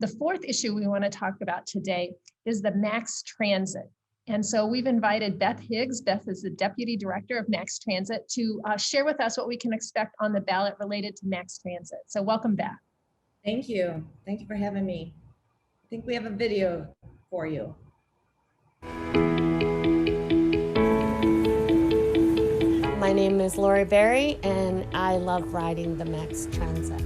The fourth issue we want to talk about today is the Max Transit. And so we've invited Beth Higgs. Beth is the Deputy Director of Max Transit to share with us what we can expect on the ballot related to Max Transit. So welcome, Beth. Thank you. Thank you for having me. I think we have a video for you. My name is Lori Berry, and I love riding the Max Transit.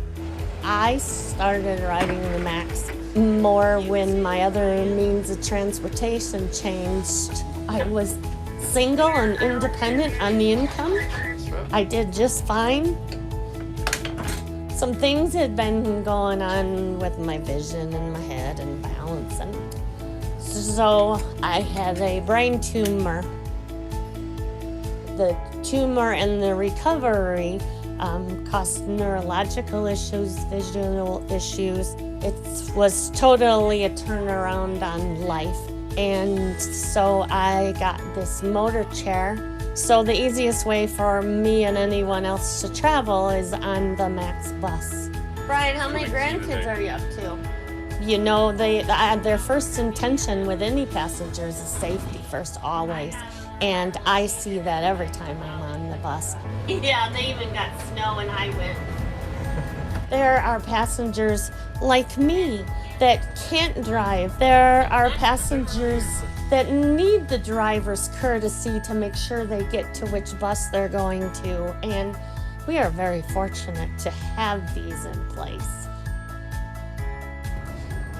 I started riding the Max more when my other means of transportation changed. I was single and independent on the income. I did just fine. Some things had been going on with my vision and my head and balance, and so I had a brain tumor. The tumor and the recovery caused neurological issues, visual issues. It was totally a turnaround on life. And so I got this motor chair. So the easiest way for me and anyone else to travel is on the Max bus. Brian, how many grandkids are you up to? You know, their first intention with any passengers is safety first, always. And I see that every time I'm on the bus. Yeah, they even got snow and I went. There are passengers like me that can't drive. There are passengers that need the driver's courtesy to make sure they get to which bus they're going to. And we are very fortunate to have these in place.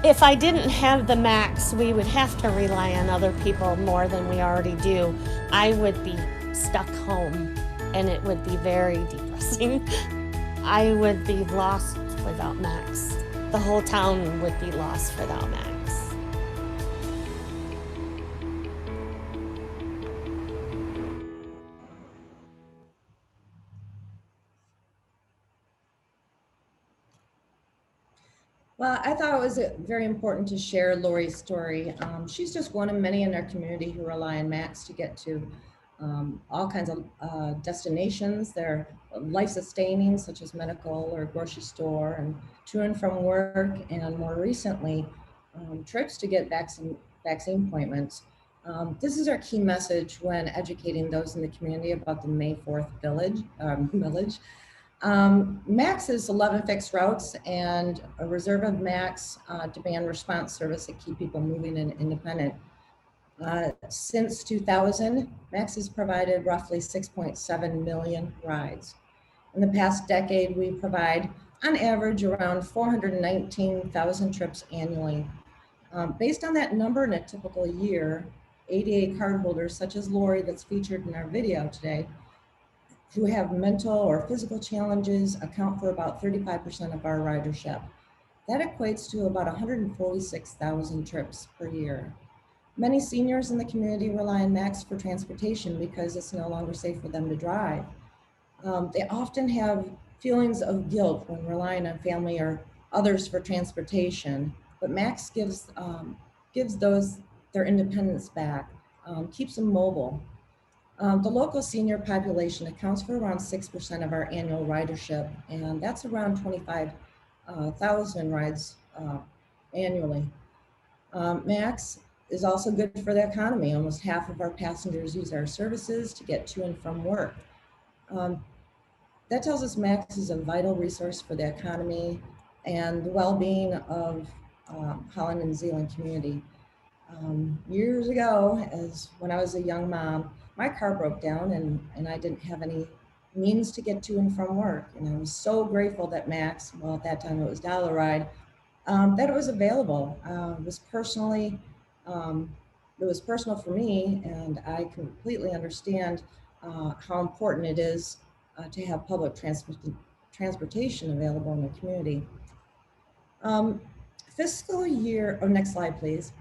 If I didn't have the Max, we would have to rely on other people more than we already do. I would be stuck home, and it would be very depressing. I would be lost without Max. The whole town would be lost without Max. Well, I thought it was very important to share Lori's story. She's just one of many in our community who rely on Max to get to all kinds of destinations. They're life-sustaining, such as medical or grocery store, and to and from work, and more recently, trips to get vaccine appointments. This is our key message when educating those in the community about the May 4th village. Max is 11 fixed routes and a reserve of Max demand response service that keep people moving and independent. Since 2000, Max has provided roughly 6.7 million rides. In the past decade, we provide on average around 419,000 trips annually. Based on that number in a typical year, ADA cardholders such as Lori that's featured in our video today, who have mental or physical challenges, account for about 35% of our ridership. That equates to about 146,000 trips per year. Many seniors in the community rely on Max for transportation because it's no longer safe for them to drive. They often have feelings of guilt when relying on family or others for transportation, but Max gives those their independence back, keeps them mobile. The local senior population accounts for around 6% of our annual ridership, and that's around 25,000 rides annually. Max is also good for the economy. Almost half of our passengers use our services to get to and from work. That tells us Max is a vital resource for the economy and the well-being of Holland and Zeeland community. Years ago, when I was a young mom, my car broke down and I didn't have any means to get to and from work. And I was so grateful that Max, well, at that time it was Dollar Ride, that it was available. It was personal for me, and I completely understand how important it is to have public transportation available in the community. Fiscal year, next slide, please.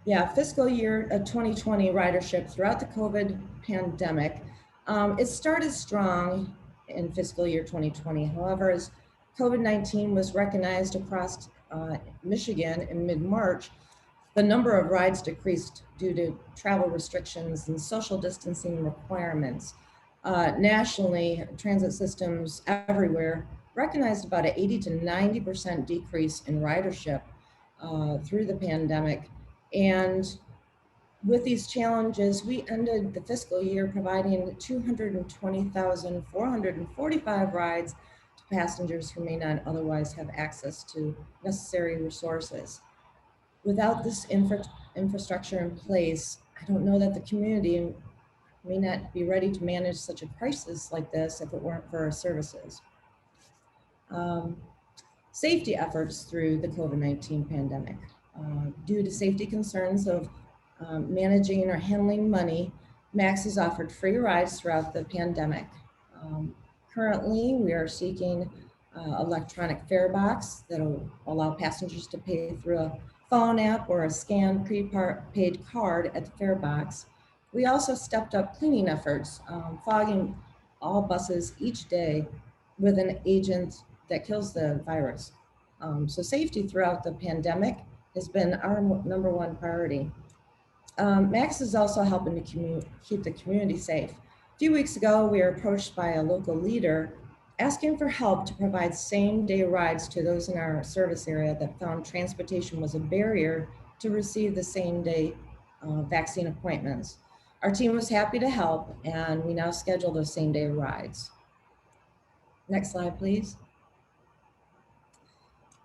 Yeah, fiscal year 2020 ridership throughout the COVID pandemic. It started strong in fiscal year 2020. However, as COVID-19 was recognized across Michigan in mid-March, the number of rides decreased due to travel restrictions and social distancing requirements. Nationally, transit systems everywhere recognized about an 80 to 90% decrease in ridership through the pandemic. And with these challenges, we ended the fiscal year providing 220,445 rides to passengers who may not otherwise have access to necessary resources. Without this infrastructure in place, I don't know that the community may not be ready to manage such a crisis like this if it weren't for our services. Safety efforts through the COVID-19 pandemic. Due to safety concerns of managing or handling money, MAX has offered free rides throughout the pandemic. Currently, we are seeking electronic fare box that will allow passengers to pay through a phone app or a scanned prepaid card at the fare box. We also stepped up cleaning efforts, fogging all buses each day with an agent that kills the virus. So safety throughout the pandemic has been our #1 priority. MAX is also helping to keep the community safe. A few weeks ago, we were approached by a local leader asking for help to provide same-day rides to those in our service area that found transportation was a barrier to receive the same-day vaccine appointments. Our team was happy to help, and we now schedule those same-day rides. Next slide, please.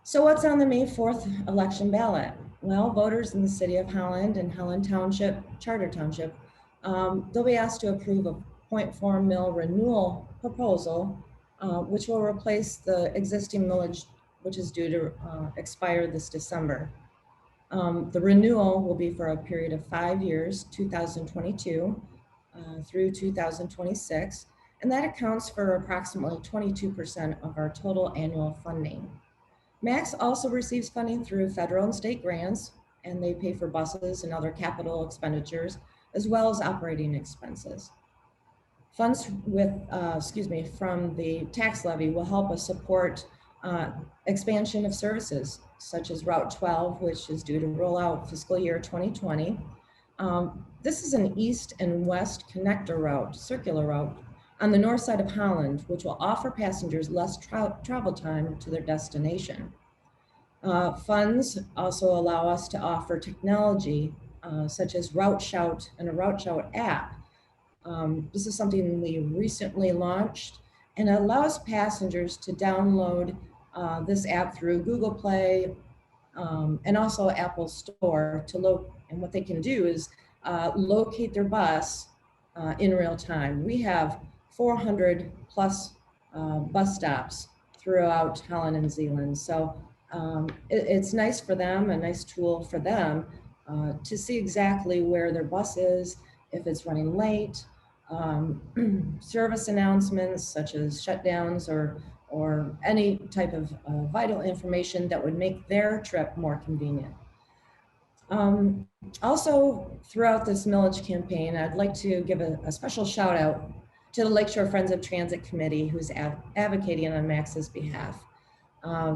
So what's on the May 4th election ballot? Well, voters in the city of Holland and Holland Township, Charter Township, they'll be asked to approve a 0.4 mil renewal proposal, which will replace the existing millage, which is due to expire this December. The renewal will be for a period of 5 years, 2022 through 2026, and that accounts for approximately 22% of our total annual funding. MAX also receives funding through federal and state grants, and they pay for buses and other capital expenditures, as well as operating expenses. Funds from the tax levy will help us support expansion of services, such as Route 12, which is due to roll out fiscal year 2020. This is an east and west connector route, circular route, on the north side of Holland, which will offer passengers less travel time to their destination. Funds also allow us to offer technology such as Route Shout and a Route Shout app. This is something we recently launched, and it allows passengers to download this app through Google Play and also Apple Store and what they can do is locate their bus in real time. We have 400 plus bus stops throughout Holland and Zealand. So it's nice for them, a nice tool for them to see exactly where their bus is, if it's running late, service announcements such as shutdowns or any type of vital information that would make their trip more convenient. Also, throughout this millage campaign, I'd like to give a special shout out to the Lakeshore Friends of Transit Committee, who's advocating on MAX's behalf.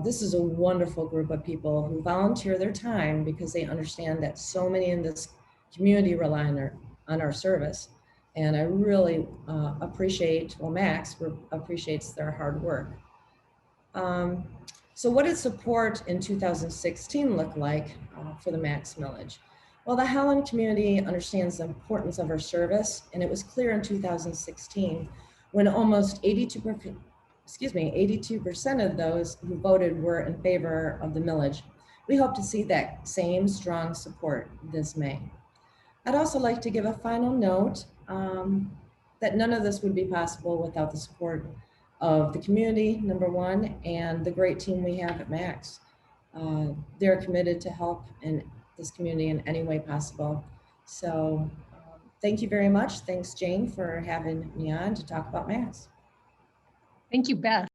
This is a wonderful group of people who volunteer their time because they understand that so many in this community rely on our service. And I really MAX appreciates their hard work. So what did support in 2016 look like for the MAX millage? Well, the Holland community understands the importance of our service, and it was clear in 2016 when almost 82% of those who voted were in favor of the millage. We hope to see that same strong support this May. I'd also like to give a final note that none of this would be possible without the support of the community, #1, and the great team we have at MAX. They're committed to help in this community in any way possible. So thank you very much. Thanks, Jane, for having me on to talk about MAX. Thank you, Beth.